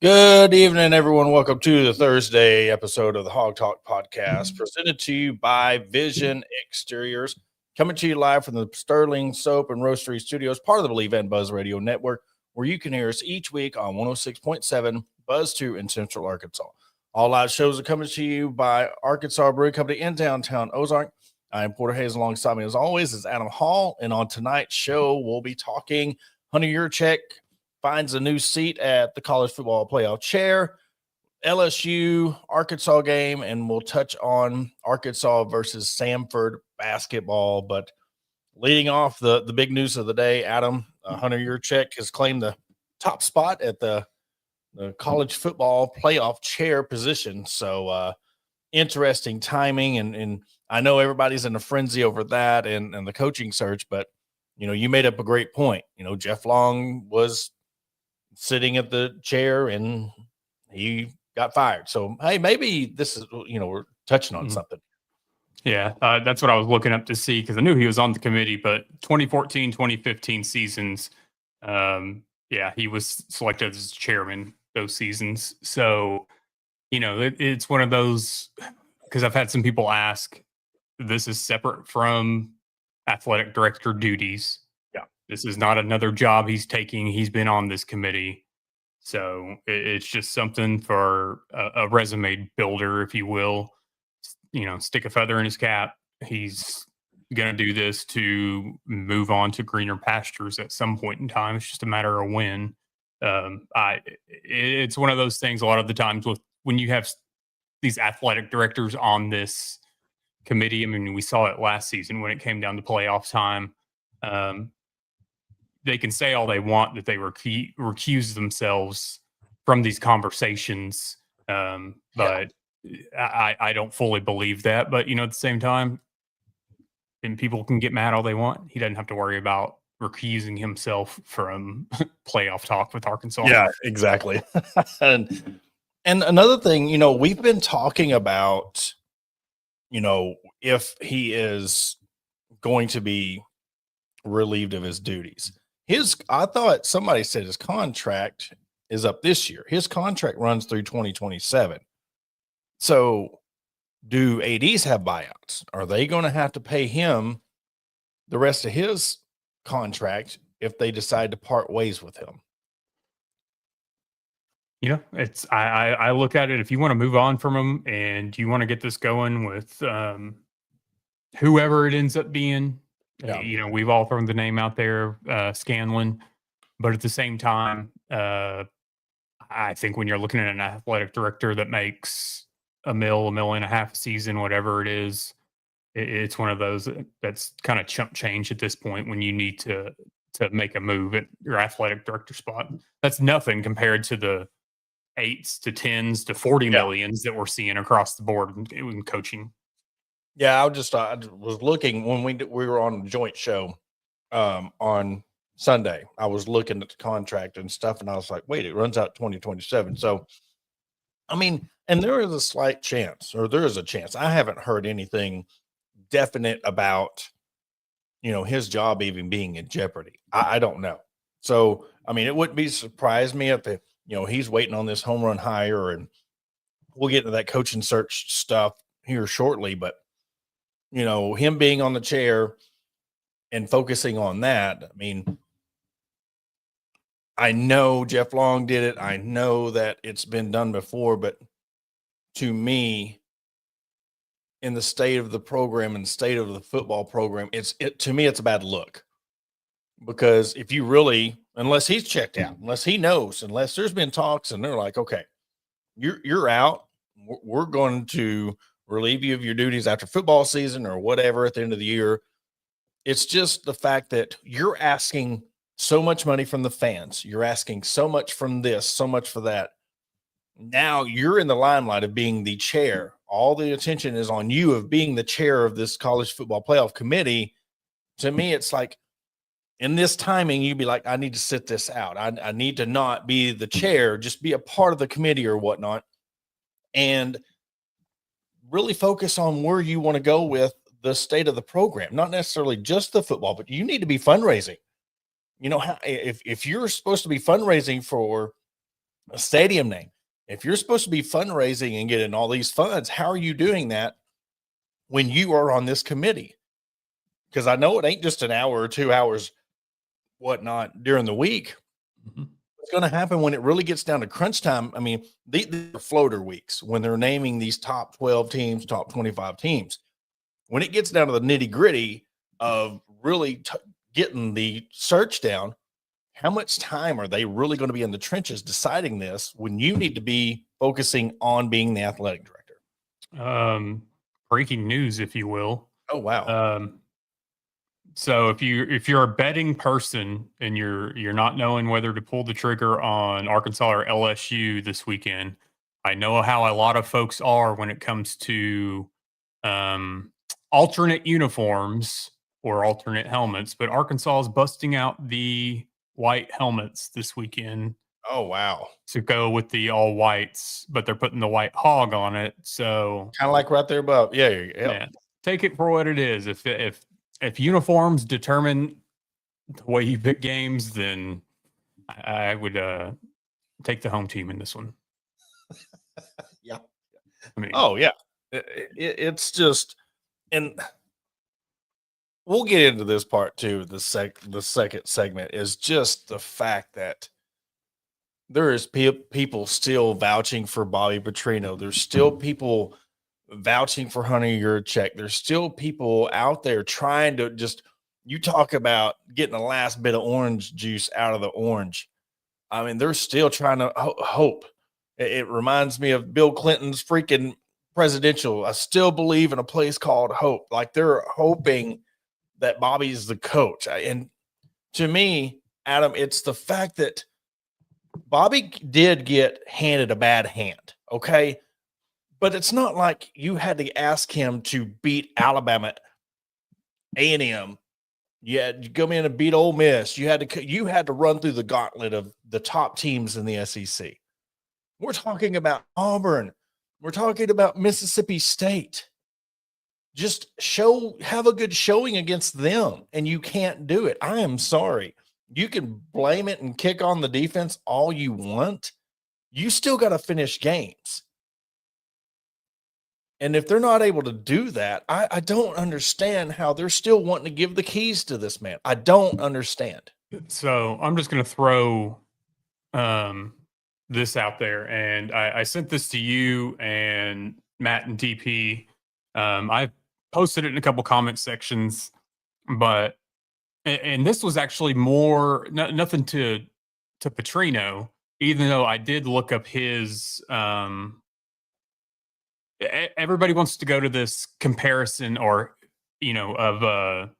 Good evening, everyone. Welcome to the Thursday episode of the Hog Talk podcast, presented to you by Vision Exteriors, coming to you live from the Sterling Soap and Roastery Studios, part of the Believe and Buzz Radio Network, where you can hear us each week on 106.7 Buzz 2 in Central Arkansas. All live shows are coming to you by Arkansas Brewing Company in downtown Ozark. I am Porter Hayes. Alongside me, as always, is Adam Hall, and on tonight's show, we'll be talking Hunter Yurachek finds a new seat at the college football playoff chair, LSU Arkansas game, and we'll touch on Arkansas versus Samford basketball. But leading off the big news of the day, Adam, Hunter Yurachek has claimed the top spot at the college football playoff chair position. So interesting timing, and I know everybody's in a frenzy over that and the coaching search, but you made up a great point. Jeff Long was sitting at the chair and he got fired. So, hey, maybe this is, we're touching on something. Yeah, that's what I was looking up to see because I knew he was on the committee, but 2014, 2015 seasons, he was selected as chairman those seasons. So, it's one of those, because I've had some people ask, this is separate from athletic director duties. This is not another job he's taking. He's been on this committee. So it's just something for a resume builder, if you will. Stick a feather in his cap. He's going to do this to move on to greener pastures at some point in time. It's just a matter of when. It's one of those things a lot of the times when you have these athletic directors on this committee. I mean, we saw it last season when it came down to playoff time. They can say all they want that they recuse themselves from these conversations, but I don't fully believe that. But at the same time, and people can get mad all they want. He doesn't have to worry about recusing himself from playoff talk with Arkansas. Yeah, exactly. and another thing, we've been talking about, if he is going to be relieved of his duties. I thought somebody said his contract is up this year. His contract runs through 2027. So do ADs have buyouts? Are they going to have to pay him the rest of his contract if they decide to part ways with him? It's I look at it, if you want to move on from him and you want to get this going with whoever it ends up being. Yeah. We've all thrown the name out there, Scanlon, but at the same time, I think when you're looking at an athletic director that makes $1 million and a half a season, whatever it is, it's one of those that's kind of chump change at this point when you need to make a move at your athletic director spot. That's nothing compared to the 8s to 10s to 40 millions that we're seeing across the board in coaching. Yeah, I was looking when we were on a joint show on Sunday. I was looking at the contract and stuff, and I was like, wait, it runs out 2027. So, I mean, and there is a slight chance, or there is a chance. I haven't heard anything definite about, his job even being in jeopardy. I don't know. So, I mean, it wouldn't surprise me if he's waiting on this home run hire, and we'll get into that coaching search stuff here shortly, but him being on the chair and focusing on that. I mean, I know Jeff Long did it. I know that it's been done before, but to me, in the state of the program and state of the football program, to me, it's a bad look, because if you really, unless he's checked out, unless he knows, unless there's been talks and they're like, okay, you're out, we're going to relieve you of your duties after football season or whatever at the end of the year. It's just the fact that you're asking so much money from the fans. You're asking so much from this, so much for that. Now you're in the limelight of being the chair. All the attention is on you of being the chair of this college football playoff committee. To me, it's like, in this timing, you'd be like, I need to sit this out. I need to not be the chair, just be a part of the committee or whatnot. And really focus on where you want to go with the state of the program, not necessarily just the football, but you need to be fundraising. If you're supposed to be fundraising for a stadium name. If you're supposed to be fundraising and getting all these funds, how are you doing that when you are on this committee? Because I know it ain't just an hour or 2 hours, whatnot, during the week. Mhm. What's going to happen when it really gets down to crunch time? I mean, these are floater weeks when they're naming these top 12 teams, top 25 teams. When it gets down to the nitty gritty of really getting the search down, how much time are they really going to be in the trenches deciding this when you need to be focusing on being the athletic director? Breaking news, if you will. Oh, wow. So if you're a betting person and you're not knowing whether to pull the trigger on Arkansas or LSU this weekend, I know how a lot of folks are when it comes to alternate uniforms or alternate helmets, but Arkansas is busting out the white helmets this weekend Oh, wow. to go with the all whites, but they're putting the white hog on it. So Kind of like right there above. Yeah. man, take it for what it is. If uniforms determine the way you pick games, then I would take the home team in this one. Yeah. I mean, Oh, yeah. It's just, and we'll get into this part too. The second segment is just the fact that there is people still vouching for Bobby Petrino. There's still people vouching for Hunter Yurachek. There's still people out there trying to just, you talk about getting the last bit of orange juice out of the orange. I mean, they're still trying to hope. It reminds me of Bill Clinton's freaking presidential. I still believe in a place called hope. Like they're hoping that Bobby's the coach. And to me, Adam, it's the fact that Bobby did get handed a bad hand. Okay. But it's not like you had to ask him to beat Alabama, A&M. You had to come in and beat Ole Miss. You had to run through the gauntlet of the top teams in the SEC. We're talking about Auburn. We're talking about Mississippi State. Just have a good showing against them, and you can't do it. I am sorry. You can blame it and kick on the defense all you want. You still got to finish games. And if they're not able to do that, I don't understand how they're still wanting to give the keys to this man. I don't understand. so I'm just going to throw this out there, and I sent this to you and Matt and TP. I posted it in a couple comment sections, but and this was actually more nothing to Petrino, even though I did look up his. Everybody wants to go to this comparison, or of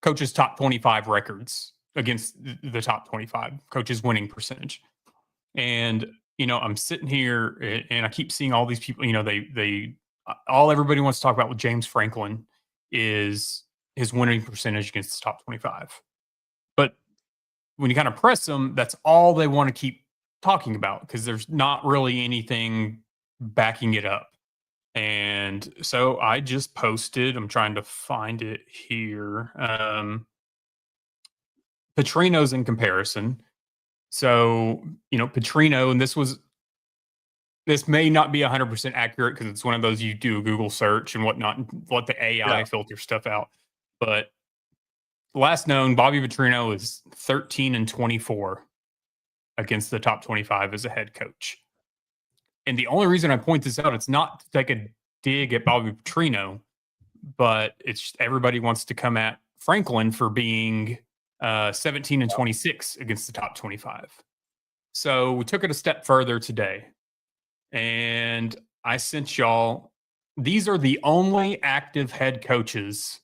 coaches' top 25 records against the top 25 coaches' winning percentage. And I'm sitting here and I keep seeing all these people. All everybody wants to talk about with James Franklin is his winning percentage against the top 25. But when you kind of press them, that's all they want to keep talking about because there's not really anything backing it up. And so I just posted, I'm trying to find it here. Petrino's in comparison. So, Petrino, and this may not be 100% accurate because it's one of those you do a Google search and whatnot, and let the AI filter stuff out. But last known, Bobby Petrino is 13-24 against the top 25 as a head coach. And the only reason I point this out, it's not to take a dig at Bobby Petrino, but it's everybody wants to come at Franklin for being 17-26 against the top 25. So we took it a step further today. And I sent y'all, these are the only active head coaches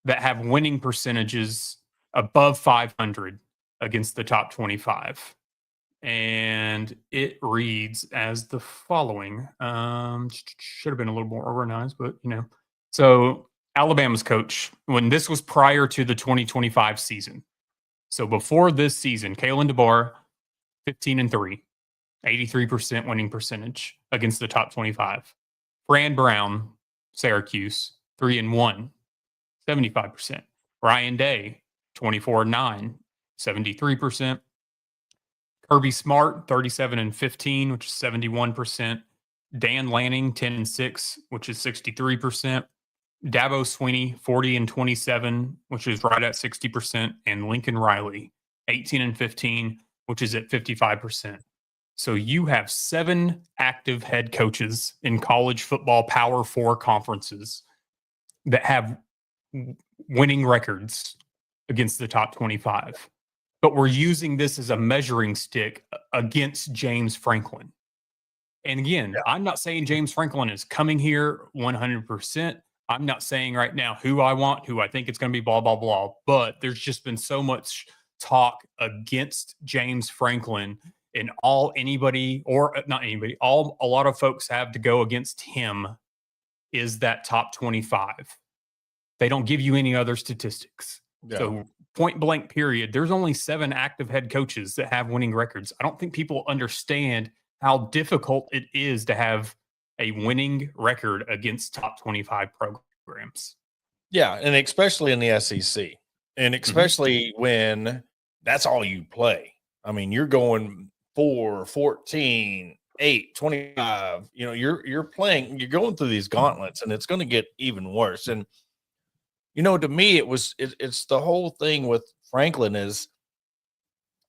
that have winning percentages above 500 against the top 25. And it reads as the following. Should have been a little more organized, but So Alabama's coach, when this was prior to the 2025 season. So before this season, Kalen DeBoer, 15-3, 83% winning percentage against the top 25. Fran Brown, Syracuse, 3-1, 75%. Ryan Day, 24-9, 73%. Kirby Smart, 37-15, which is 71%. Dan Lanning, 10-6, which is 63%. Dabo Swinney, 40-27, which is right at 60%. And Lincoln Riley, 18-15, which is at 55%. So you have 7 active head coaches in college football Power 4 conferences that have winning records against the top 25. But we're using this as a measuring stick against James Franklin. And again, I'm not saying James Franklin is coming here 100%. I'm not saying right now who I want, who I think it's going to be, blah, blah, blah. But there's just been so much talk against James Franklin, and a lot of folks have to go against him is that top 25. They don't give you any other statistics. Yeah. So point blank period, there's only 7 active head coaches that have winning records. I don't think people understand how difficult it is to have a winning record against top 25 programs. Yeah, and especially in the SEC. And especially when that's all you play. I mean, you're going 4, 14, 8, 25. You know, you're playing, you're going through these gauntlets, and it's going to get even worse. And you know, to me, it's the whole thing with Franklin is,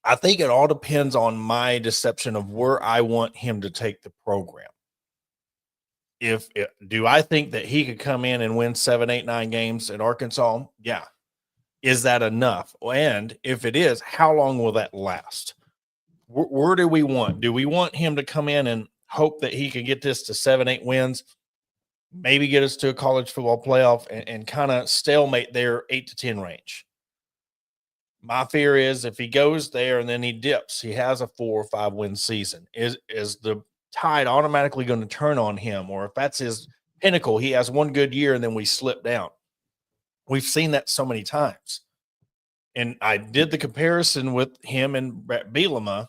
I think it all depends on my deception of where I want him to take the program. Do I think that he could come in and win 7, 8, 9 games at Arkansas? Yeah. Is that enough? And if it is, how long will that last? Where do we want? Do we want him to come in and hope that he can get this to 7, 8 wins, maybe get us to a college football playoff and kind of stalemate their 8 to 10 range? My fear is if he goes there and then he dips, he has a 4 or 5 win season, is the tide automatically going to turn on him? Or if that's his pinnacle, he has one good year and then we slip down. We've seen that so many times. And I did the comparison with him and Brett Bielema,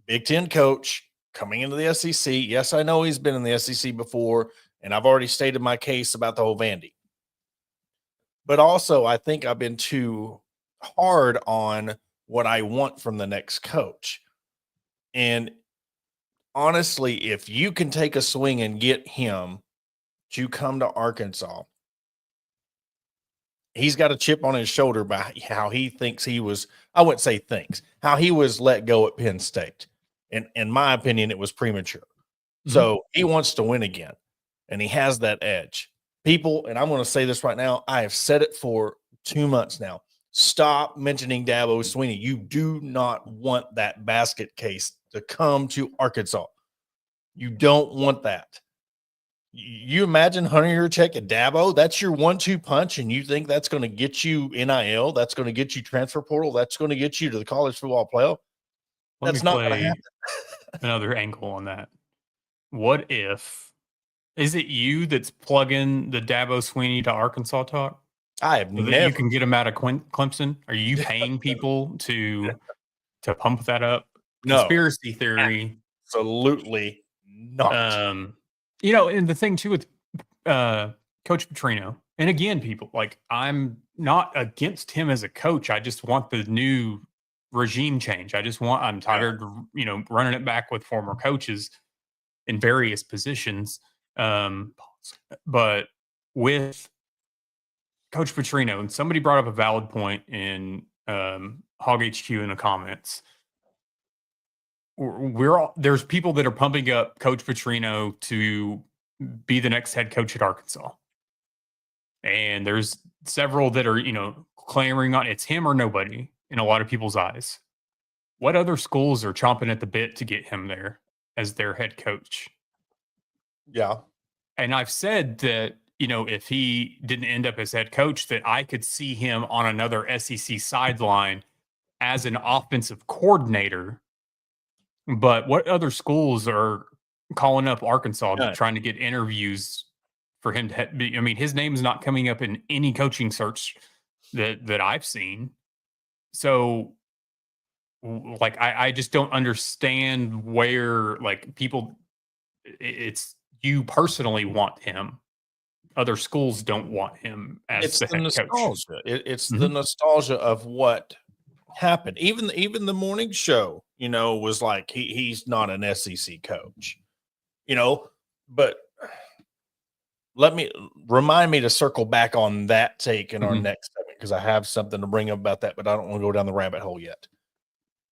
Big Ten coach coming into the SEC. Yes, I know he's been in the SEC before, and I've already stated my case about the whole Vandy. But also, I think I've been too hard on what I want from the next coach. And honestly, if you can take a swing and get him to come to Arkansas, he's got a chip on his shoulder by how he thinks he was, I wouldn't say thinks, how he was let go at Penn State. And in my opinion, it was premature. So he wants to win again, and he has that edge. People, and I'm going to say this right now, I have said it for 2 months now. Stop mentioning Dabo Swinney. You do not want that basket case to come to Arkansas. You don't want that. You imagine hunting your check at Dabo? That's your 1-2 punch, and you think that's going to get you NIL? That's going to get you transfer portal? That's going to get you to the college football playoff? That's not going to happen. Another angle on that. What if, is it you that's plugging the Dabo Swinney to Arkansas talk? I have never. You can get him out of Clemson. Are you paying people to pump that up? No. Conspiracy theory. Absolutely not. You know, and the thing too with Coach Petrino, and again, people, like, I'm not against him as a coach. I just want the new regime change. I'm tired of, running it back with former coaches in various positions. But with Coach Petrino, and somebody brought up a valid point in Hog HQ in the comments. There's people that are pumping up Coach Petrino to be the next head coach at Arkansas. And there's several that are, clamoring on it's him or nobody in a lot of people's eyes. What other schools are chomping at the bit to get him there as their head coach? Yeah. And I've said that, if he didn't end up as head coach, that I could see him on another SEC sideline as an offensive coordinator. But what other schools are calling up Arkansas trying to get interviews for him to be? I mean, his name's not coming up in any coaching search that I've seen. So, like, I just don't understand where, like, people, it's you personally want him. Other schools don't want him as the head coach. It's the nostalgia of what happened. Even the morning show was like he's not an SEC coach, but remind me to circle back on that take in our next segment, because I have something to bring up about that, but I don't want to go down the rabbit hole yet.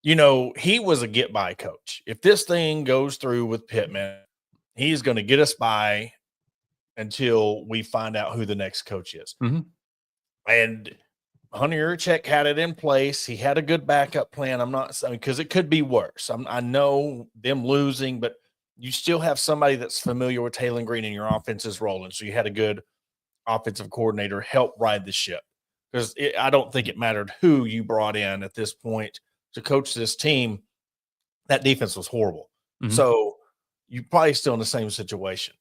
He was a get by coach. If this thing goes through with Pittman, he's going to get us by until we find out who the next coach is. And Hunter Yurachek had it in place. He had a good backup plan. Because it could be worse. I know them losing, but you still have somebody that's familiar with Taylen Green and your offense is rolling. So you had a good offensive coordinator help ride the ship, because I don't think it mattered who you brought in at this point to coach this team. That defense was horrible. So you're probably still in the same situation.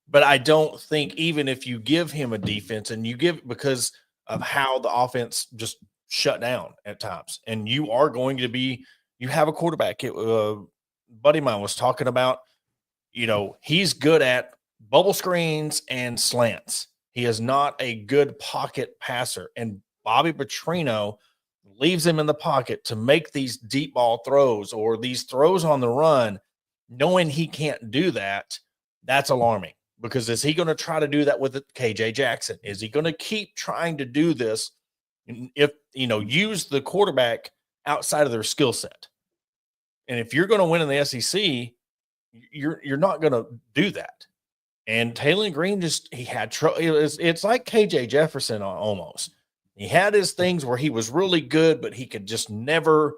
But I don't think, even if you give him a defense and because of how the offense just shut down at times, and you have a quarterback. Buddy of mine was talking about, he's good at bubble screens and slants. He is not a good pocket passer. And Bobby Petrino leaves him in the pocket to make these deep ball throws or these throws on the run, knowing he can't do that. That's alarming, because is he going to try to do that with KJ Jackson? Is he going to keep trying to do this? If, use the quarterback outside of their skill set. And if you're going to win in the SEC, you're not going to do that. And Taylen Green he had trouble. It's like KJ Jefferson almost. He had his things where he was really good, but he could just never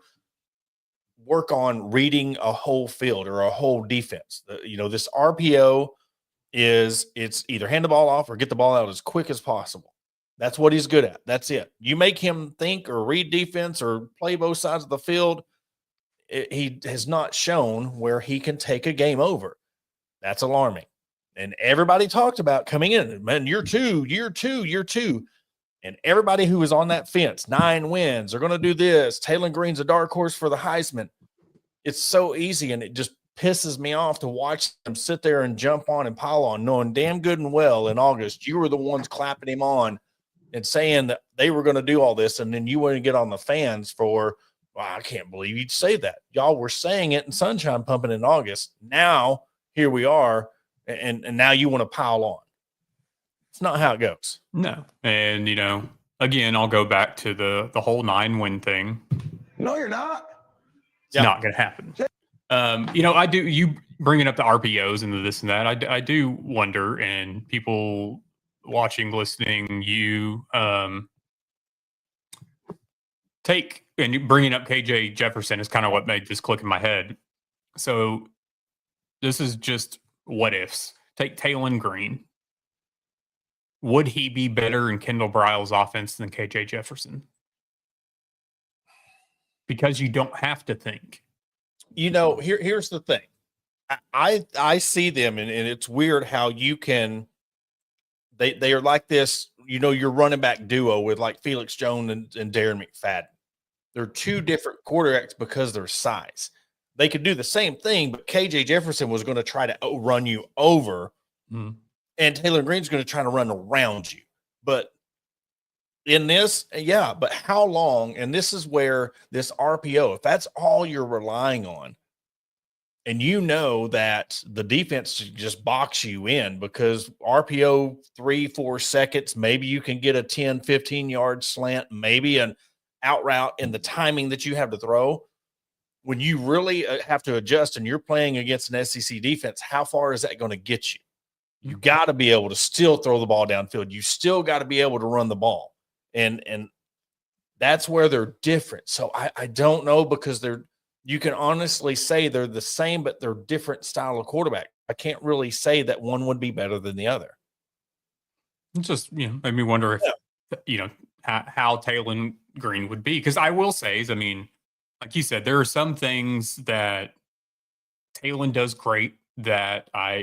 work on reading a whole field or a whole defense. This RPO it's either hand the ball off or get the ball out as quick as possible. That's what he's good at. That's it. You make him think or read defense or play both sides of the field, he has not shown where he can take a game over. That's alarming. And everybody talked about coming in, man, year two. And everybody who was on that fence, 9 wins, they're going to do this. Taylen Green's a dark horse for the Heisman. It's so easy, and it just pisses me off to watch them sit there and jump on and pile on, knowing damn good and well in August you were the ones clapping him on and saying that they were going to do all this, and then you want to get on the fans for, well, I can't believe you'd say that. Y'all were saying it in Sunshine Pumping in August. Now, here we are, and now you want to pile on. It's not how it goes. No. And, again, I'll go back to the whole 9-win thing. No, you're not. It's not going to happen. I do, you bringing up the RPOs and the this and that, I do wonder, and people watching, listening, you take, and you bringing up KJ Jefferson is kind of what made this click in my head. So this is just what ifs. Take Taylen Green. Would he be better in Kendall Briles' offense than KJ Jefferson? Because you don't have to think. Here's the thing. I see them, and it's weird how you can. They are like this. Your running back duo with like Felix Jones and Darren McFadden. They're two different quarterbacks because of their size. They could do the same thing, but KJ Jefferson was going to try to run you over, and Taylen Green's going to try to run around you. But in this, but how long? And this is where this RPO, if that's all you're relying on, and that the defense just box you in because RPO 3-4 seconds, maybe you can get a 10, 15-yard slant, maybe an out route in the timing that you have to throw. When you really have to adjust and you're playing against an SEC defense, how far is that going to get you? You got to be able to still throw the ball downfield. You still got to be able to run the ball. And that's where they're different. So I don't know, because you can honestly say they're the same, but they're different style of quarterback. I can't really say that one would be better than the other. It just, made me wonder if, how Taylen Green would be. Because I will say, like you said, there are some things that Taylen does great that a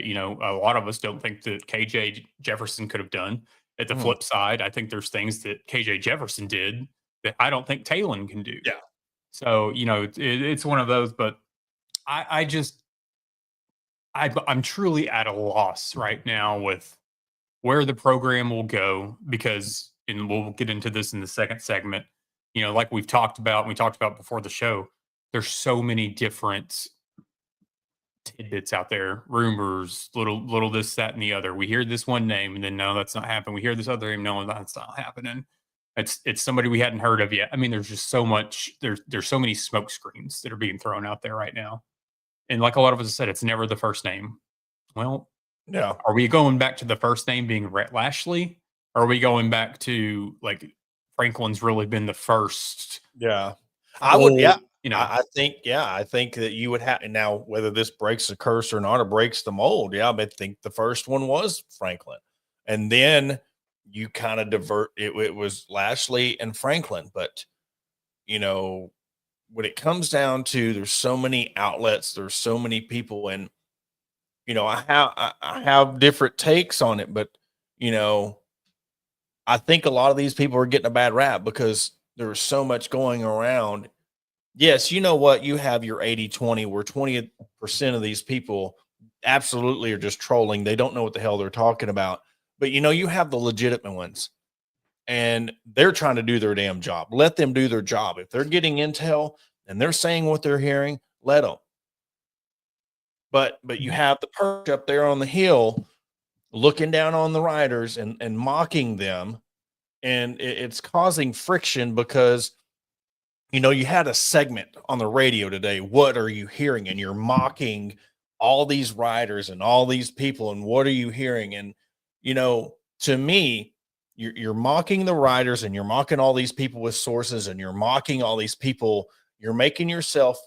lot of us don't think that KJ Jefferson could have done. At the flip side, I think there's things that KJ Jefferson did that I don't think Taylen can do. Yeah. So, it's one of those, but I'm truly at a loss right now with where the program will go, because, and we'll get into this in the second segment, like we talked about before the show, there's so many different tidbits out there, rumors, little this, that, and the other. We hear this one name, and then no, that's not happening. We hear this other name, no, that's not happening. It's somebody we hadn't heard of yet. I mean, there's just so much. There's so many smoke screens that are being thrown out there right now, and like a lot of us have said, it's never the first name. Well, Yeah. are we going back to the first name being Rhett Lashley? Or are we going back to like Franklin's really been the first? Yeah. I would, yeah. You know, I think that you would have now, whether this breaks the curse or not, or breaks the mold. Yeah, I think the first one was Franklin, and then you kind of divert it. It was Lashley and Franklin, but when it comes down to, there's so many outlets, there's so many people, and I have different takes on it, but I think a lot of these people are getting a bad rap because there's so much going around. Yes, you know what? You have your 80-20, where 20% of these people absolutely are just trolling. They don't know what the hell they're talking about. But you have the legitimate ones, and they're trying to do their damn job. Let them do their job. If they're getting intel and they're saying what they're hearing, let them. But you have the perch up there on the hill looking down on the riders and mocking them. And it's causing friction because you had a segment on the radio today. What are you hearing? And you're mocking all these riders and all these people. And what are you hearing? And, to me, you're mocking the riders, and you're mocking all these people with sources, and you're mocking all these people. You're making yourself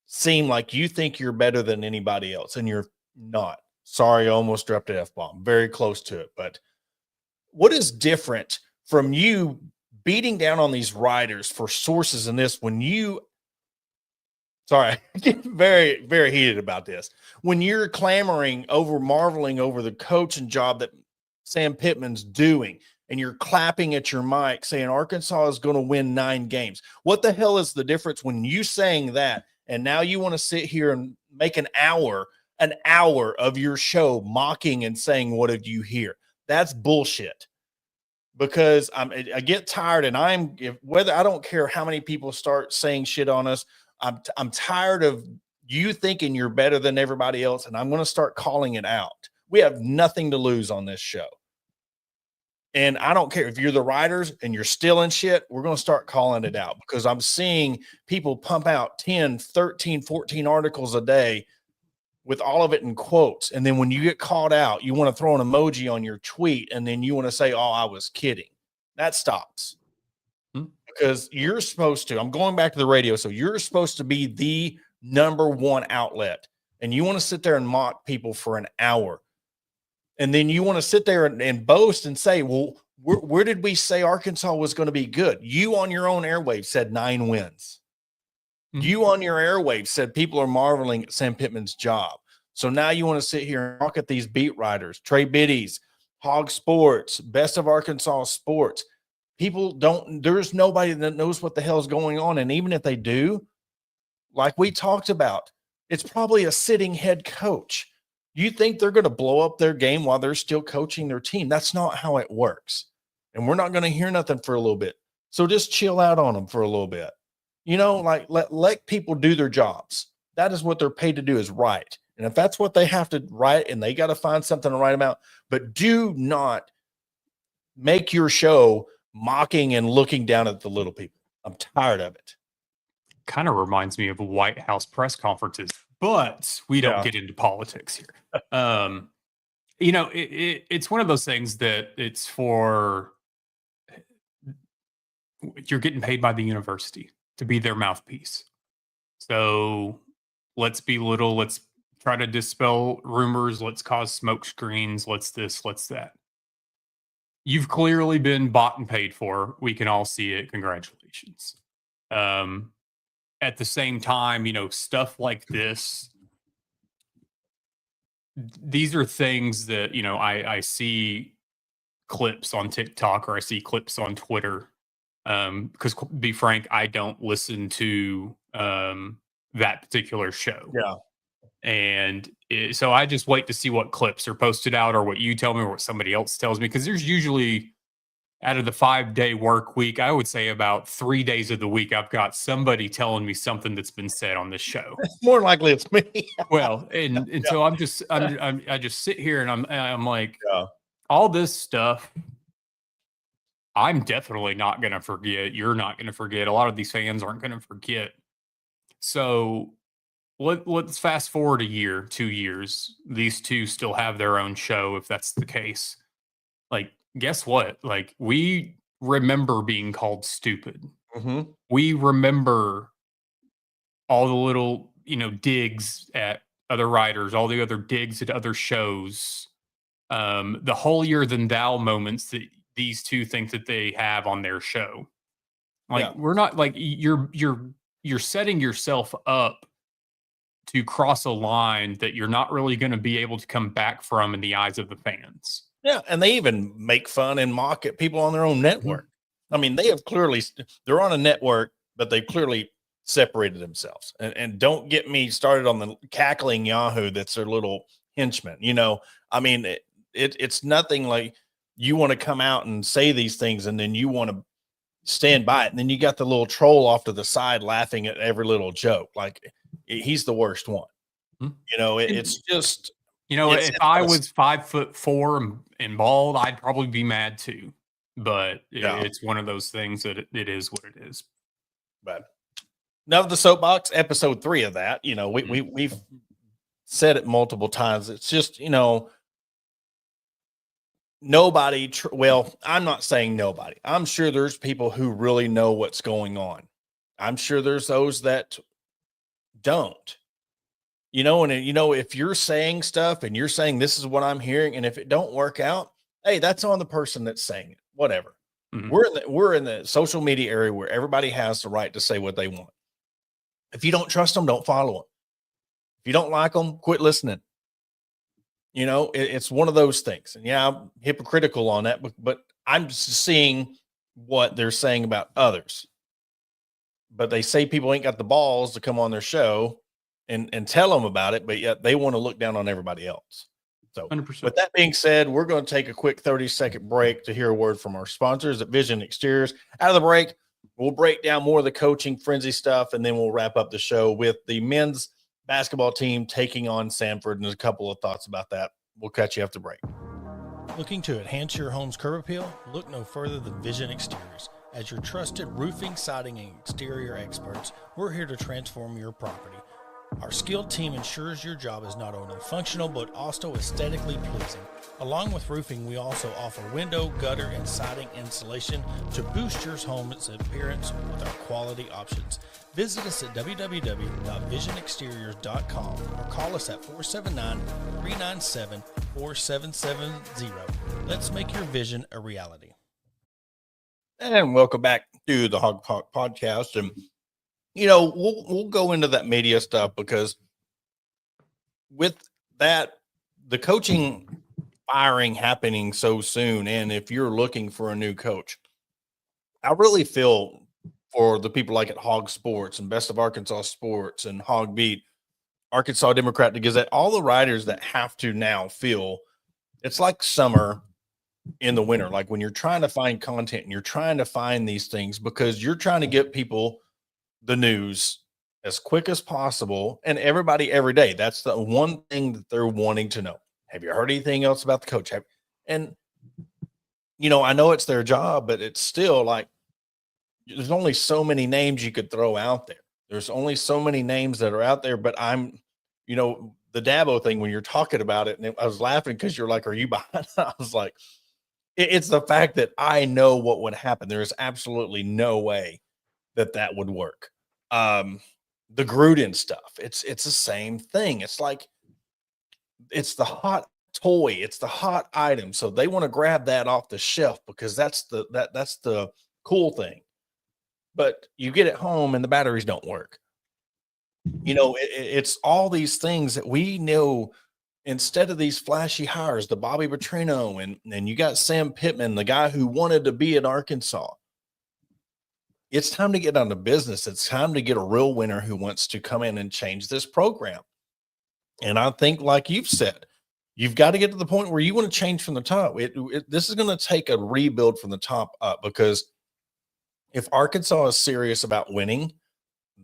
seem like you think you're better than anybody else, and you're not. Sorry, I almost dropped an F-bomb. Very close to it. But what is different from you beating down on these riders for sources in this sorry, I get very, very heated about this. When you're clamoring over, marveling over the coaching job that Sam Pittman's doing, and you're clapping at your mic saying Arkansas is going to win 9 games. What the hell is the difference when you saying that, and now you want to sit here and make an hour of your show mocking and saying, what did you hear? That's bullshit. Because I get tired, and I don't care how many people start saying shit on us. I'm tired of you thinking you're better than everybody else, and I'm going to start calling it out. We have nothing to lose on this show. And I don't care if you're the writers and you're still in shit, we're going to start calling it out, because I'm seeing people pump out 10, 13, 14 articles a day with all of it in quotes. And then when you get called out, you want to throw an emoji on your tweet, and then you want to say, oh, I was kidding. That stops. Because you're supposed to, I'm going back to the radio. So you're supposed to be the number one outlet, and you want to sit there and mock people for an hour. And then you want to sit there and boast and say, well, where did we say Arkansas was going to be good? You on your own airwaves said 9 wins. Mm-hmm. You on your airwaves said people are marveling at Sam Pittman's job. So now you want to sit here and talk at these beat writers, Trey Biddies, Hog Sports, Best of Arkansas Sports. There's nobody that knows what the hell's going on. And even if they do, like we talked about, it's probably a sitting head coach. You think they're going to blow up their game while they're still coaching their team? That's not how it works. And we're not going to hear nothing for a little bit. So just chill out on them for a little bit. Like let people do their jobs. That is what they're paid to do, is write. And if that's what they have to write, and they got to find something to write about, but do not make your show mocking and looking down at the little people. I'm tired of it. Kind of reminds me of White House press conferences, but we don't get into politics here. It's one of those things that it's for, you're getting paid by the university to be their mouthpiece. So let's belittle, let's try to dispel rumors, let's cause smoke screens, let's this, let's that. You've clearly been bought and paid for. We can all see it. Congratulations. At the same time, stuff like this, these are things that, I see clips on TikTok, or I see clips on Twitter. Because to be frank, I don't listen to that particular show. Yeah. And so I just wait to see what clips are posted out, or what you tell me, or what somebody else tells me, because there's usually out of the 5-day work week, I would say about 3 days of the week, I've got somebody telling me something that's been said on this show. More likely it's me. Well, and so I just sit here and I'm like, Yeah. all this stuff, I'm definitely not going to forget. You're not going to forget. A lot of these fans aren't going to forget. So let's fast forward a year, 2 years. These two still have their own show, if that's the case. Like, guess what? Like, we remember being called stupid. Mm-hmm. We remember all the little, digs at other writers, all the other digs at other shows, the holier than thou moments that these two think that they have on their show. Like, we're not like you're setting yourself up to cross a line that you're not really going to be able to come back from in the eyes of the fans. Yeah, and they even make fun and mock at people on their own network. I mean, they have clearly, they're on a network, but they've clearly separated themselves. And don't get me started on the cackling Yahoo that's their little henchman. I mean, it's nothing like you want to come out and say these things and then you want to stand by it. And then you got the little troll off to the side laughing at every little joke. Like, he's the worst one. It's just... if I was 5'4" and bald, I'd probably be mad too. But it's one of those things that it is what it is. But now the soapbox, episode 3 of that, we've said it multiple times. It's just, nobody. Well, I'm not saying nobody. I'm sure there's people who really know what's going on. I'm sure there's those that don't. If you're saying stuff and you're saying this is what I'm hearing, and if it don't work out, hey, that's on the person that's saying it. Whatever. Mm-hmm. We're in the social media area where everybody has the right to say what they want. If you don't trust them, don't follow them. If you don't like them, quit listening. It's one of those things. And I'm hypocritical on that, but I'm just seeing what they're saying about others. But they say people ain't got the balls to come on their show and tell them about it, but yet they want to look down on everybody else. So 100%. With that being said, we're going to take a quick 30-second break to hear a word from our sponsors at Vision Exteriors. Out of the break, we'll break down more of the coaching frenzy stuff, and then we'll wrap up the show with the men's basketball team taking on Sanford, and there's a couple of thoughts about that. We'll catch you after the break. Looking to enhance your home's curb appeal? Look no further than Vision Exteriors. As your trusted roofing, siding, and exterior experts, we're here to transform your property. Our skilled team ensures your job is not only functional, but also aesthetically pleasing. Along with roofing, we also offer window, gutter, and siding insulation to boost your home's appearance with our quality options. Visit us at www.visionexteriors.com or call us at 479-397-4770. Let's make your vision a reality. And welcome back to the Hog Talk podcast. And we'll go into that media stuff because with that, the coaching firing happening so soon, and if you're looking for a new coach, I really feel for the people like at Hog Sports and Best of Arkansas Sports and Hog Beat, Arkansas Democrat, because all the writers that have to now feel it's like summer in the winter, like when you're trying to find content and you're trying to find these things because you're trying to get people the news as quick as possible, and everybody every day. That's the one thing that they're wanting to know. Have you heard anything else about the coach? And I know it's their job, but it's still like there's only so many names you could throw out there. There's only so many names that are out there. But I'm, the Dabo thing when you're talking about it, and I was laughing because you're like, "Are you behind?" I was like, it's the fact that I know what would happen. There is absolutely no way that would work. The Gruden stuff, it's the same thing. It's like it's the hot toy, it's the hot item, so they want to grab that off the shelf because that's the cool thing. But you get it home and the batteries don't work. It's all these things that we know. Instead of these flashy hires, the Bobby Petrino and you got Sam Pittman, the guy who wanted to be at Arkansas. It's time to get down to business. It's time to get a real winner who wants to come in and change this program. And I think, like you've said, you've got to get to the point where you want to change from the top. This is going to take a rebuild from the top up, because if Arkansas is serious about winning,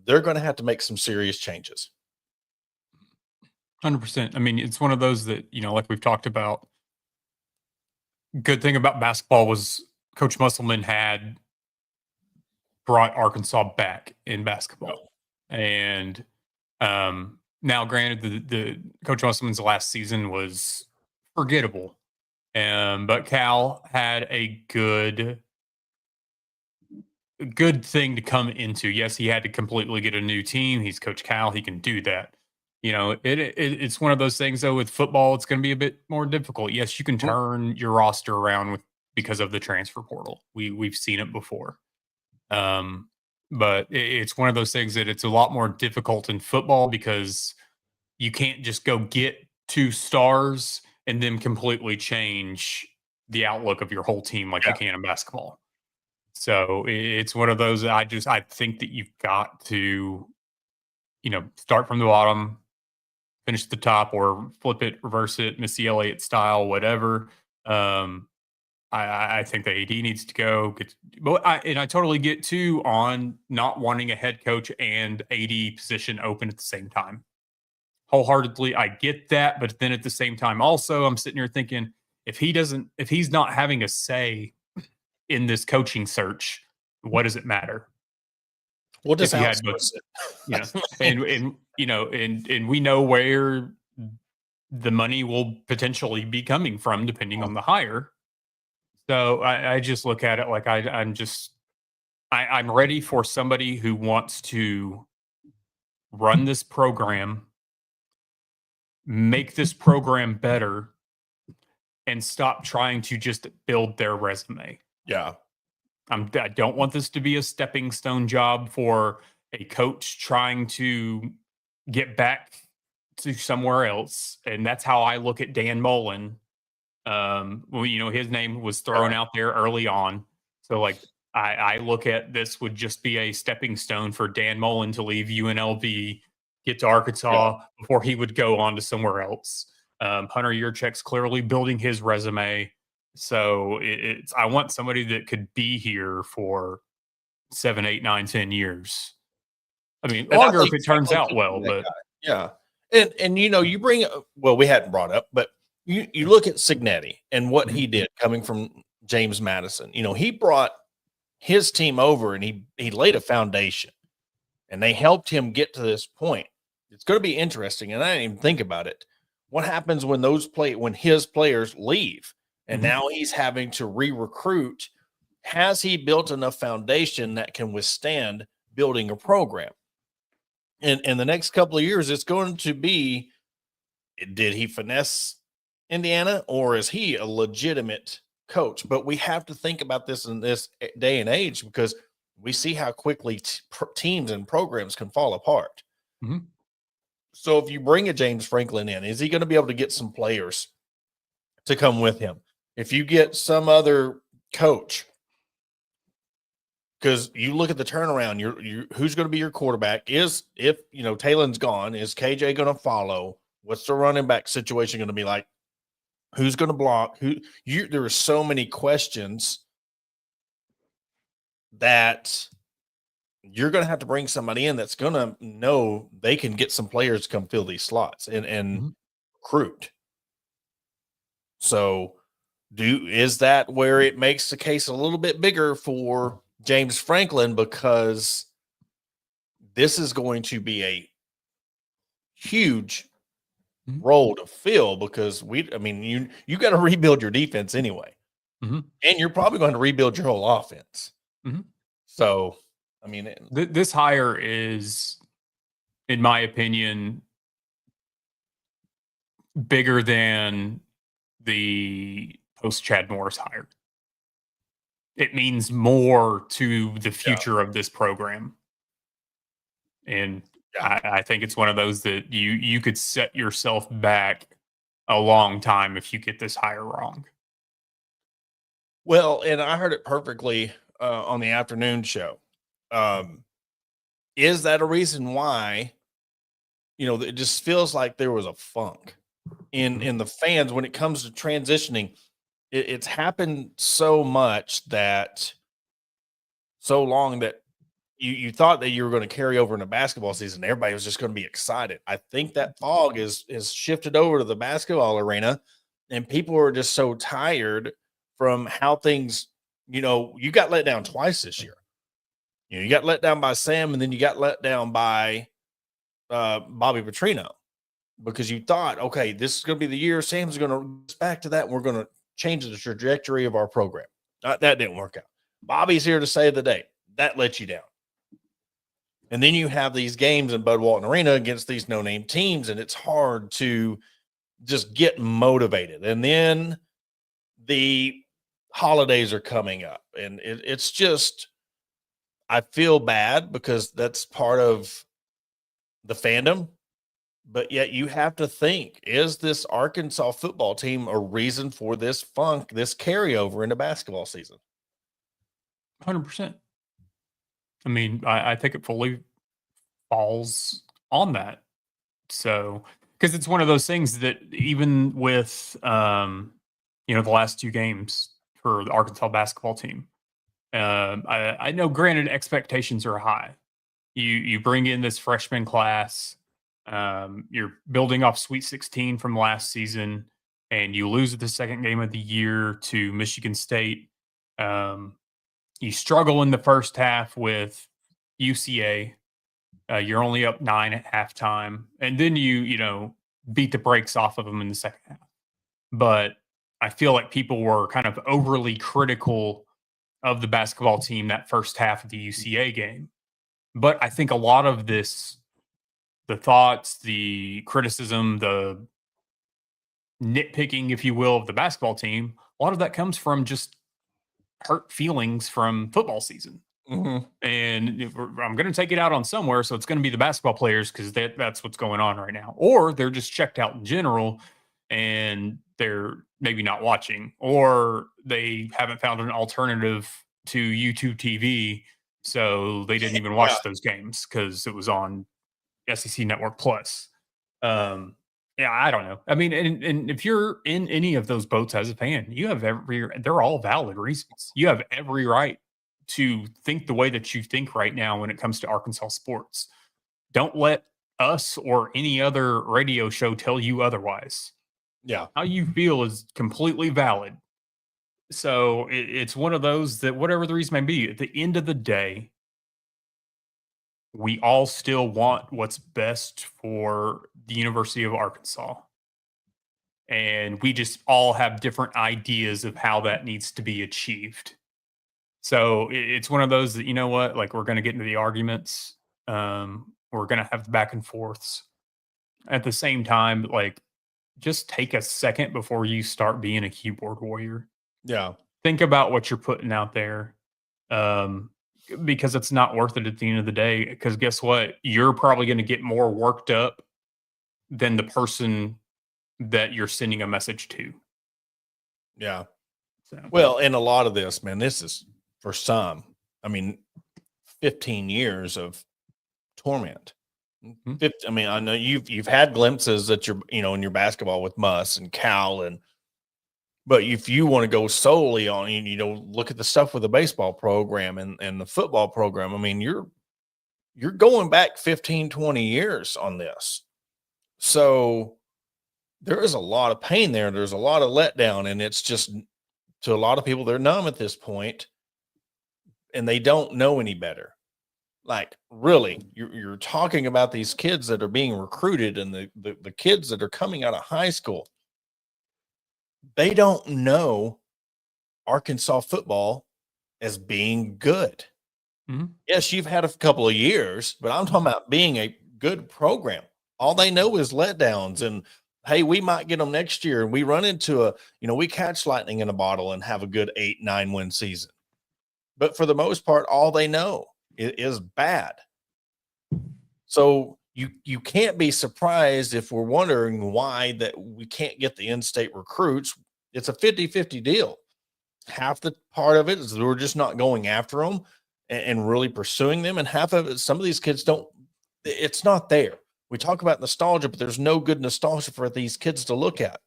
they're going to have to make some serious changes. 100%. I mean, it's one of those that, like we've talked about. Good thing about basketball was Coach Musselman had brought Arkansas back in basketball. And now, granted, the Coach Musselman's last season was forgettable. But Cal had a good thing to come into. Yes, he had to completely get a new team. He's Coach Cal. He can do that. It's one of those things, though. With football, it's going to be a bit more difficult. Yes, you can turn your roster around because of the transfer portal. We've seen it before. But it's one of those things that it's a lot more difficult in football, because you can't just go get 2 stars and then completely change the outlook of your whole team like you can in basketball. So it's one of those I think that you've got to, start from the bottom, finish at the top, or flip it, reverse it, Missy Elliott style, whatever. I think the AD needs to go. I totally get too on not wanting a head coach and AD position open at the same time. Wholeheartedly, I get that, but then at the same time, also, I'm sitting here thinking, if he's not having a say in this coaching search, what does it matter? We'll just outsource it. And we know where the money will potentially be coming from depending on the hire. So I just look at it like I'm ready for somebody who wants to run this program, make this program better, and stop trying to just build their resume. Yeah. I don't want this to be a stepping stone job for a coach trying to get back to somewhere else. And that's how I look at Dan Mullen. His name was thrown out there early on. So I look at this would just be a stepping stone for Dan Mullen to leave UNLV, get to Arkansas before he would go on to somewhere else. Hunter Yurchek's clearly building his resume. So I want somebody that could be here for 7, 8, 9, 10 years. I mean, longer if it turns out well, but yeah. And you bring, we hadn't brought up, but you look at Cignetti and what he did coming from James Madison. He brought his team over and he laid a foundation, and they helped him get to this point. It's going to be interesting, and I didn't even think about it. What happens when when his players leave, and now he's having to re-recruit? Has he built enough foundation that can withstand building a program? And in the next couple of years, it's going to be, did he finesse Indiana, or is he a legitimate coach? But we have to think about this in this day and age, because we see how quickly teams and programs can fall apart. So if you bring a James Franklin in, is he going to be able to get some players to come with him? If you get some other coach, because you look at the turnaround, who's going to be your quarterback? If Taylon's gone, is KJ going to follow? What's the running back situation going to be like? Who's going to block? There are so many questions that you're going to have to bring somebody in that's going to know they can get some players to come fill these slots and recruit. So is that where it makes the case a little bit bigger for James Franklin, because this is going to be a huge role to fill, because you got to rebuild your defense anyway, and you're probably going to rebuild your whole offense. So, this hire is, in my opinion, bigger than the post Chad Morris hire. It means more to the future of this program. And I think it's one of those that you could set yourself back a long time if you get this hire wrong. Well, and I heard it perfectly on the afternoon show. Is that a reason why, it just feels like there was a funk in the fans when it comes to transitioning. It's happened so much that so long that you thought that you were going to carry over in the basketball season. Everybody was just going to be excited. I think that fog is shifted over to the basketball arena, and people are just so tired from how things. You got let down twice this year. You got let down by Sam, and then you got let down by Bobby Petrino, because you thought, okay, this is going to be the year Sam's going to back to that, and we're going to change the trajectory of our program. That didn't work out. Bobby's here to save the day. That let you down. And then you have these games in Bud Walton Arena against these no-name teams, and it's hard to just get motivated. And then the holidays are coming up, and it's just, I feel bad because that's part of the fandom. But yet you have to think, is this Arkansas football team a reason for this funk, this carryover into basketball season? 100%. I mean, I think it fully falls on that. So, because it's one of those things that even with, the last 2 games for the Arkansas basketball team, I know, granted, expectations are high. You bring in this freshman class, you're building off Sweet 16 from last season, and you lose the second game of the year to Michigan State. You struggle in the first half with UCA. You're only up 9 at halftime, and then you beat the brakes off of them in the second half. But I feel like people were kind of overly critical of the basketball team that first half of the UCA game. But I think a lot of this, the thoughts, the criticism, the nitpicking, if you will, of the basketball team, a lot of that comes from just hurt feelings from football season. Mm-hmm. And I'm going to take it out on somewhere, so it's going to be the basketball players, because that's what's going on right now. Or they're just checked out in general, and they're maybe not watching, or they haven't found an alternative to YouTube TV, so they didn't even watch those games because it was on SEC Network Plus. Yeah, I don't know. I mean, and if you're in any of those boats as a fan, you have they're all valid reasons. You have every right to think the way that you think right now when it comes to Arkansas sports. Don't let us or any other radio show tell you otherwise. Yeah. How you feel is completely valid. So it's one of those that, whatever the reason may be, at the end of the day, we all still want what's best for the University of Arkansas. And we just all have different ideas of how that needs to be achieved. So it's one of those that, like, we're going to get into the arguments. We're going to have the back and forths. At the same time, like, just take a second before you start being a keyboard warrior. Yeah. Think about what you're putting out there. Because it's not worth it at the end of the day. Because guess what? You're probably going to get more worked up than the person that you're sending a message to. Yeah. So. Well, and a lot of this, man, this is for some, 15 years of torment. Mm-hmm. I know you've had glimpses that you're, in your basketball with Muss and Cal, but if you want to go solely on, look at the stuff with the baseball program and the football program, you're going back 15, 20 years on this. So there is a lot of pain there. There's a lot of letdown, and it's just, to a lot of people, they're numb at this point, and they don't know any better. Like, really, you're talking about these kids that are being recruited, and the kids that are coming out of high school. They don't know Arkansas football as being good. Mm-hmm. Yes, you've had a couple of years, but I'm talking about being a good program. All they know is letdowns, and hey, we might get them next year, and we run into we catch lightning in a bottle and have a good 8-9 win season. But for the most part, all they know is bad. So you can't be surprised if we're wondering why that we can't get the in-state recruits. It's a 50-50 deal. Half the part of it is we're just not going after them and really pursuing them. And half of it, some of these kids it's not there. We talk about nostalgia, but there's no good nostalgia for these kids to look at.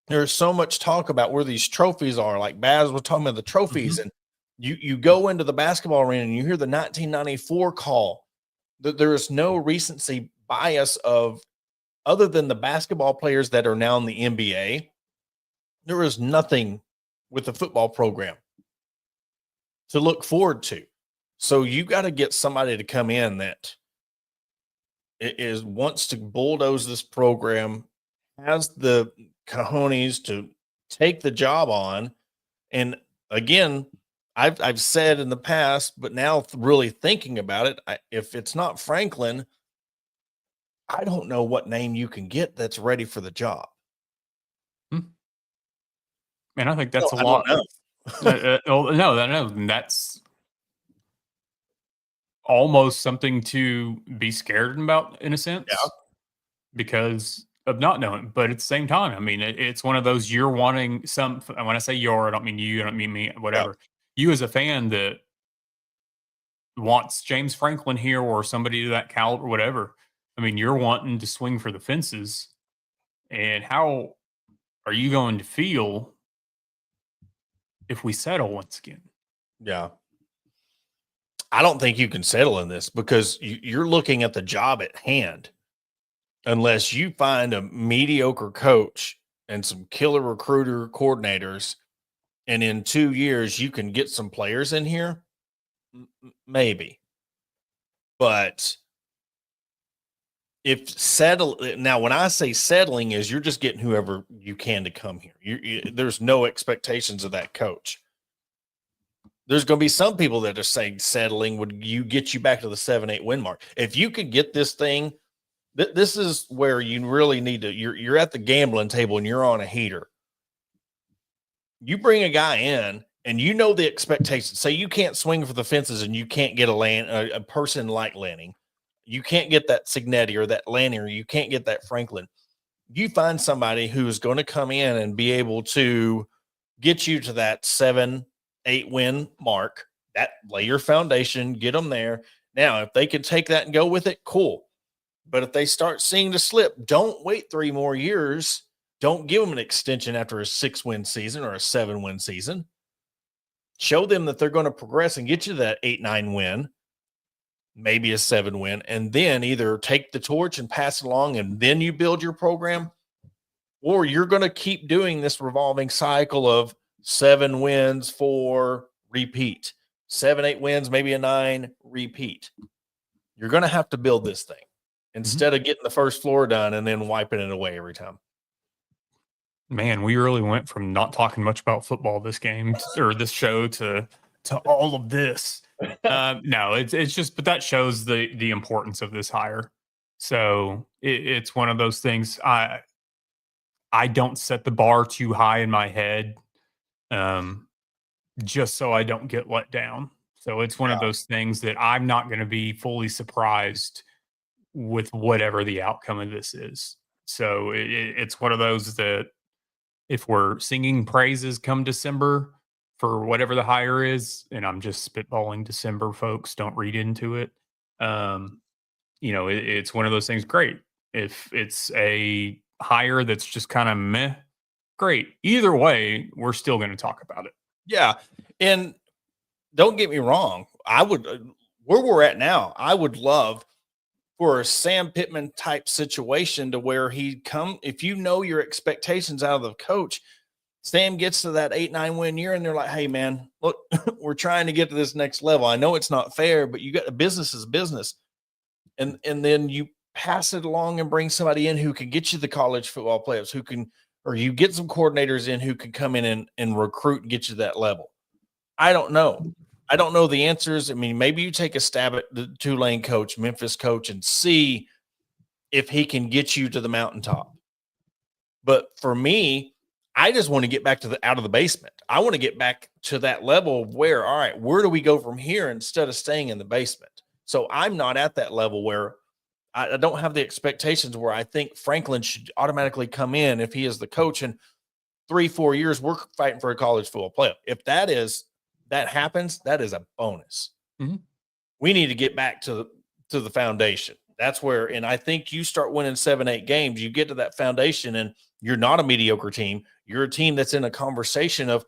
There's so much talk about where these trophies are. Like Baz was talking about the trophies, and you go into the basketball arena and you hear the 1994 call. There is no recency bias of, other than the basketball players that are now in the NBA. There is nothing with the football program to look forward to. So you got to get somebody to come in that wants to bulldoze this program, has the cojones to take the job on. And again, I've said in the past, but now really thinking about it, if it's not Franklin, I don't know what name you can get that's ready for the job. And I think that's a lot. No, that's almost something to be scared about in a sense, because of not knowing. But at the same time, I mean, it's one of those, you're wanting some. And when I say you're, I don't mean you, I don't mean me, whatever. Yeah. You as a fan that wants James Franklin here or somebody to that caliber, whatever. I mean, you're wanting to swing for the fences. And how are you going to feel if we settle once again? Yeah. I don't think you can settle in this, because you're looking at the job at hand. Unless you find a mediocre coach and some killer recruiter coordinators, and in 2 years you can get some players in here, maybe. But now, when I say settling, is you're just getting whoever you can to come here. There's no expectations of that coach. There's going to be some people that are saying settling would get you back to the 7-8 win mark. If you could get this thing, this is where you really need to. You're at the gambling table and you're on a heater. You bring a guy in and you know the expectations. Say you can't swing for the fences and you can't get a person like Lanning. You can't get that Cignetti or that Lanning, or you can't get that Franklin. You find somebody who is going to come in and be able to get you to that 7-8 win mark. That lay your foundation, get them there. Now, if they can take that and go with it, cool. But if they start seeing the slip, don't wait 3 more years. Don't give them an extension after a 6-win season or a 7-win season. Show them that they're going to progress and get you that 8-9 win, maybe a 7-win, and then either take the torch and pass it along, and then you build your program, or you're going to keep doing this revolving cycle of 7 wins for repeat, 7-8 wins, maybe a 9 repeat. You're going to have to build this thing instead of getting the first floor done and then wiping it away every time. Man, we really went from not talking much about football this game or this show to all of this. No, it's just, but that shows the importance of this hire. So it's one of those things. I don't set the bar too high in my head, just so I don't get let down. So it's one of those things that I'm not going to be fully surprised with whatever the outcome of this is. So it's one of those that if we're singing praises come December for whatever the hire is, and I'm just spitballing December, folks, don't read into it. It's one of those things. Great. If it's a hire that's just kind of meh, great. Either way, we're still going to talk about it. Yeah. And don't get me wrong. I would, where we're at now, I would love for a Sam Pittman type situation to where he'd come, if you know your expectations out of the coach, Sam gets to that 8-9 win year and they're like, hey man, look, we're trying to get to this next level. I know it's not fair, but you got the business is business. And then you pass it along and bring somebody in who can get you the college football players, or you get some coordinators in who can come in and recruit and get you to that level. I don't know. I don't know the answers. I mean, maybe you take a stab at the Tulane coach, Memphis coach, and see if he can get you to the mountaintop. But for me, I just want to get back to out of the basement. I want to get back to that level where, all right, where do we go from here instead of staying in the basement? So I'm not at that level where I don't have the expectations where I think Franklin should automatically come in if he is the coach in 3-4 years. We're fighting for a college football playoff. If that happens, that is a bonus. We need to get back to the foundation. That's where, and I think you start winning 7-8 games, you get to that foundation, and you're not a mediocre team. You're a team that's in a conversation of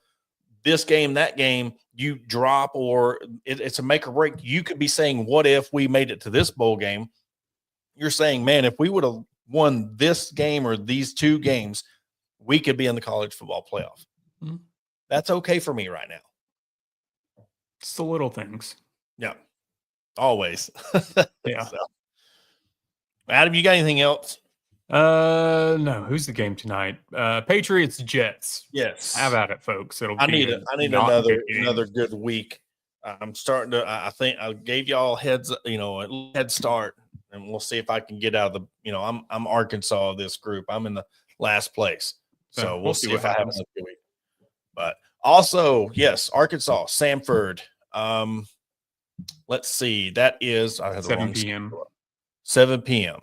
this game, that game, you drop, or it's a make or break. You could be saying, what if we made it to this bowl game? You're saying, man, if we would have won this game or these 2 games, we could be in the college football playoff. Mm-hmm. That's okay for me right now. It's the little things. Yeah. Always. Yeah. So. Adam, you got anything else? No. Who's the game tonight? Patriots Jets. Yes. How about it, folks? I need another good week. I'm starting to. I think I gave y'all head start, and we'll see if I can get out of the. I'm Arkansas of this group. I'm in the last place, so we'll see if I have a good week. But also, yes, Arkansas, Samford. Let's see. That is 7 p.m. 7 p.m.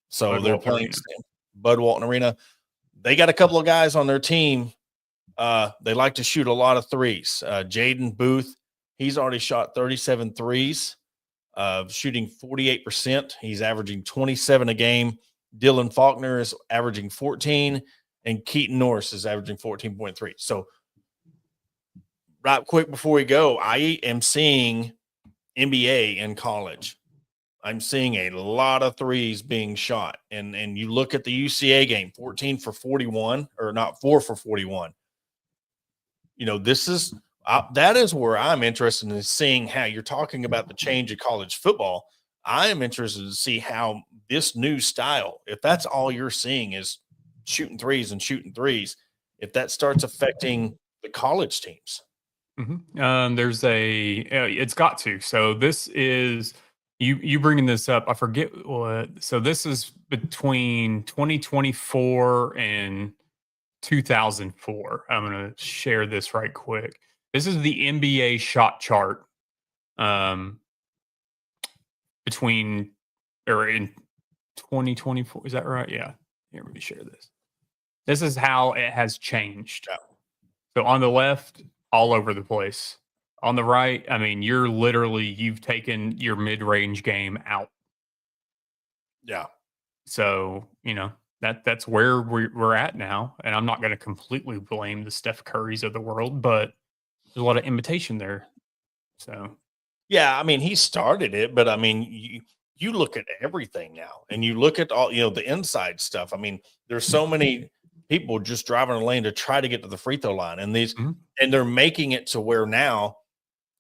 So Bud they're Walton playing Arena. Bud Walton Arena. They got a couple of guys on their team. They like to shoot a lot of threes. Jaden Booth, he's already shot 37 threes, shooting 48%. He's averaging 27 a game. Dylan Faulkner is averaging 14, and Keaton Norris is averaging 14.3. So right quick before we go, I am seeing NBA in college. I'm seeing a lot of threes being shot. And you look at the UCA game, 14 for 41, or not 4 for 41. This is that is where I'm interested in seeing how you're talking about the change of college football. I am interested to see how this new style, if that's all you're seeing is shooting threes, if that starts affecting the college teams. Mm-hmm. It's got to. So this is you bringing this up. I forget what. So this is between 2024 and 2004. I'm going to share this right quick. This is the NBA shot chart between or in 2024. Is that right? Yeah. Here, let me share this. This is how it has changed. Yeah. So on the left, all over the place. On the right, I mean, you've taken your mid-range game out. Yeah. So, that's where we're at now. And I'm not going to completely blame the Steph Currys of the world, but there's a lot of imitation there. So, yeah, I mean, he started it, but I mean, you look at everything now, and you look at all, the inside stuff. I mean, there's so many people just driving a lane to try to get to the free throw line, and and they're making it to where now,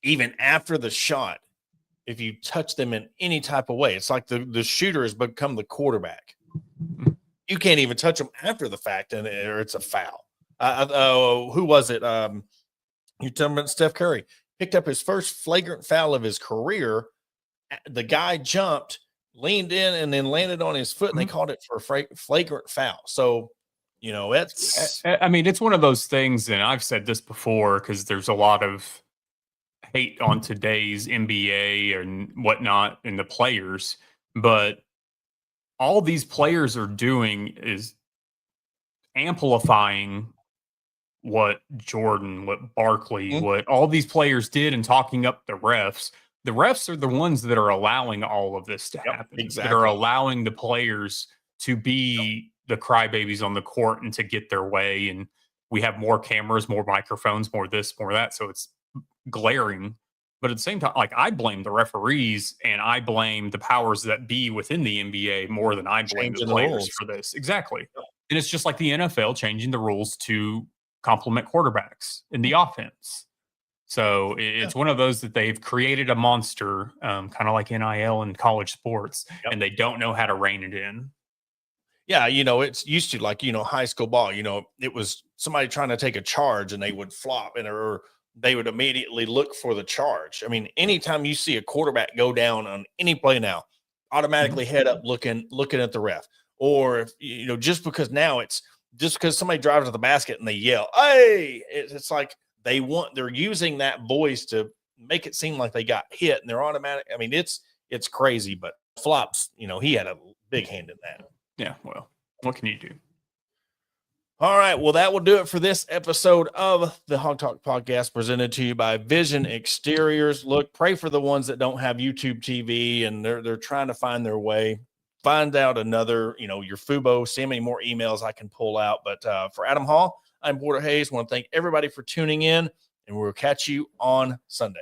even after the shot, if you touch them in any type of way, it's like the shooter has become the quarterback. You can't even touch them after the fact, or it's a foul. Who was it? You talking about Steph Curry picked up his first flagrant foul of his career. The guy jumped, leaned in, and then landed on his foot, and they called it for a flagrant foul. So, it's. I mean, it's one of those things, and I've said this before because there's a lot of hate on today's NBA and whatnot and the players, but all these players are doing is amplifying what Jordan, what Barkley, what all these players did and talking up the refs. The refs are the ones that are allowing all of this to happen. Exactly. That are allowing the players to be the crybabies on the court and to get their way. And we have more cameras, more microphones, more this, more that. So it's glaring. But at the same time, like, I blame the referees and I blame the powers that be within the NBA more than I blame the players for this. Exactly. Yeah. And it's just like the NFL changing the rules to complement quarterbacks in the offense. So it's one of those that they've created a monster, kind of like NIL in college sports, and they don't know how to rein it in. Yeah, it's used to, like, high school ball, it was somebody trying to take a charge and they would flop or they would immediately look for the charge. I mean, anytime you see a quarterback go down on any play now, automatically head up looking at the ref. Or, just because now it's just because somebody drives to the basket and they yell, hey, it's like they're using that voice to make it seem like they got hit, and they're automatic. I mean, it's crazy, but Flops, he had a big hand in that. Yeah, well, what can you do? All right, well, that will do it for this episode of the Hog Talk Podcast, presented to you by Vision Exteriors. Look, pray for the ones that don't have YouTube TV and they're trying to find their way. find out another, your FUBO, see how many more emails I can pull out. But for Adam Hall, I'm Porter Hayes. I want to thank everybody for tuning in, and we'll catch you on Sunday.